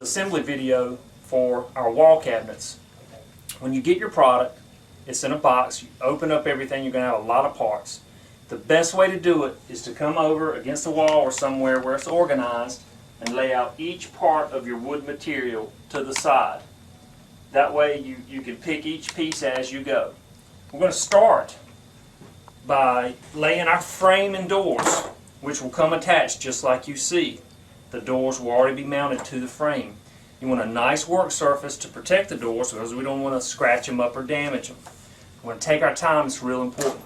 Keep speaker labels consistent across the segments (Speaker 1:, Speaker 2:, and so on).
Speaker 1: Assembly video for our wall cabinets. When you get your product, it's in a box, you open up everything, you're going to have a lot of parts. The best way to do it is to come over against the wall or somewhere where it's organized and lay out each part of your wood material to the side. That way you can pick each piece as you go. We're going to start by laying our frame and doors, which will come attached just like you see. The doors will already be mounted to the frame. You want a nice work surface to protect the doors because we don't want to scratch them up or damage them. We want to take our time, it's real important.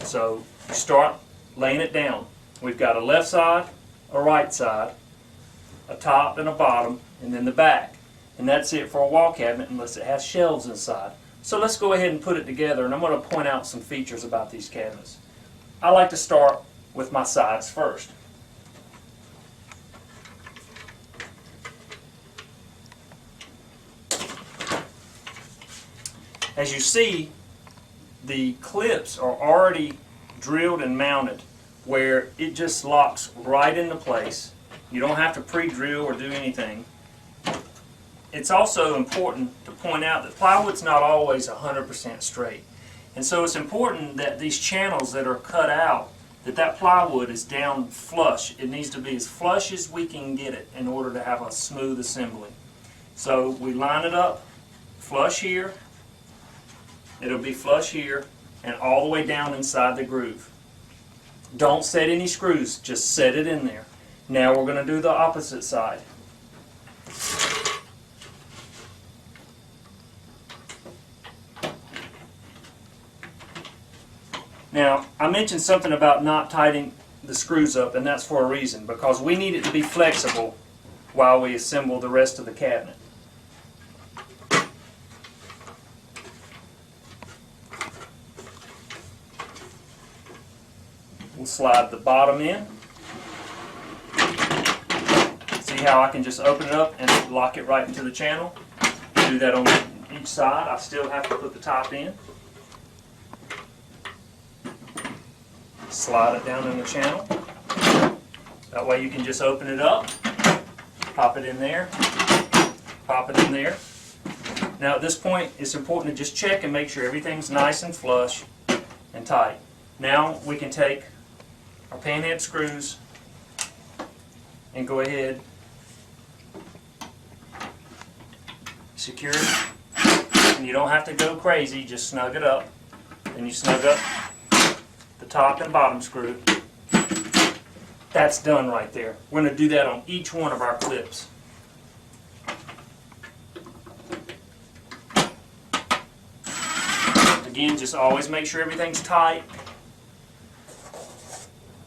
Speaker 1: So you start laying it down. We've got a left side, a right side, a top and a bottom, and then the back. And that's it for a wall cabinet unless it has shelves inside. So let's go ahead and put it together, and I'm going to point out some features about these cabinets. I like to start with my sides first. As you see, the clips are already drilled and mounted where it just locks right into place. You don't have to pre-drill or do anything. It's also important to point out that plywood's not always 100% straight. And so it's important that these channels that are cut out, that plywood is down flush. It needs to be as flush as we can get it in order to have a smooth assembly. So we line it up flush here. It'll be flush here and all the way down inside the groove. Don't set any screws, just set it in there. Now we're going to do the opposite side. Now, I mentioned something about not tightening the screws up, and that's for a reason, because we need it to be flexible while we assemble the rest of the cabinet. We'll slide the bottom in. See how I can just open it up and lock it right into the channel? Do that on each side. I still have to put the top in. Slide it down in the channel. That way you can just open it up, pop it in there, pop it in there. Now at this point it's important to just check and make sure everything's nice and flush and tight. Now we can take our panhead screws and go ahead, secure it, and you don't have to go crazy, just snug it up. Then you snug up the top and bottom screw. That's done right there. We're going to do that on each one of our clips. Again, just always make sure everything's tight.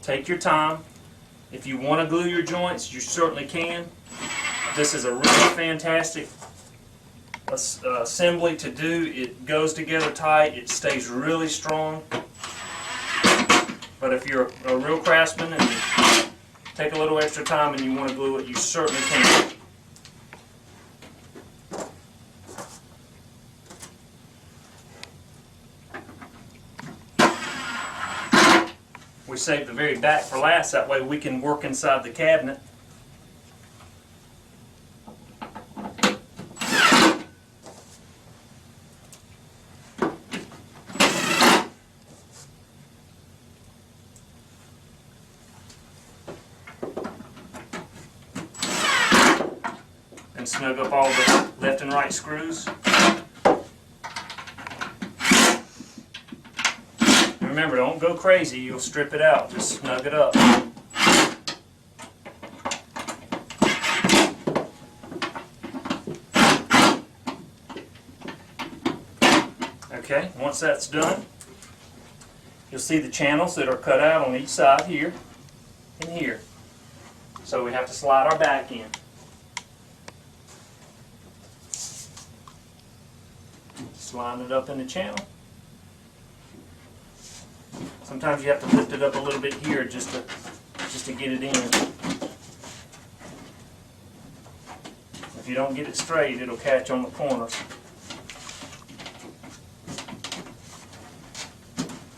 Speaker 1: Take your time. If you want to glue your joints, you certainly can. This is a really fantastic assembly to do. It goes together tight. It stays really strong. But if you're a real craftsman and you take a little extra time and you want to glue it, you certainly can. We save the very back for last, that way we can work inside the cabinet. And snug up all the left and right screws. Remember, don't go crazy, you'll strip it out. Just snug it up. Okay, once that's done, you'll see the channels that are cut out on each side here and here. So we have to slide our back in. Just line it up in the channel. Sometimes you have to lift it up a little bit here just to get it in. If you don't get it straight, it'll catch on the corners.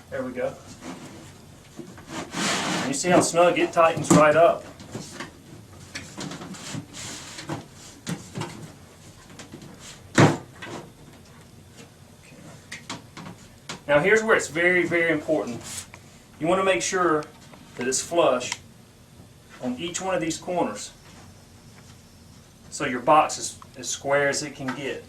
Speaker 1: There we go. And you see how snug it tightens right up. Now here's where it's very, very important. You want to make sure that it's flush on each one of these corners, so your box is as square as it can get.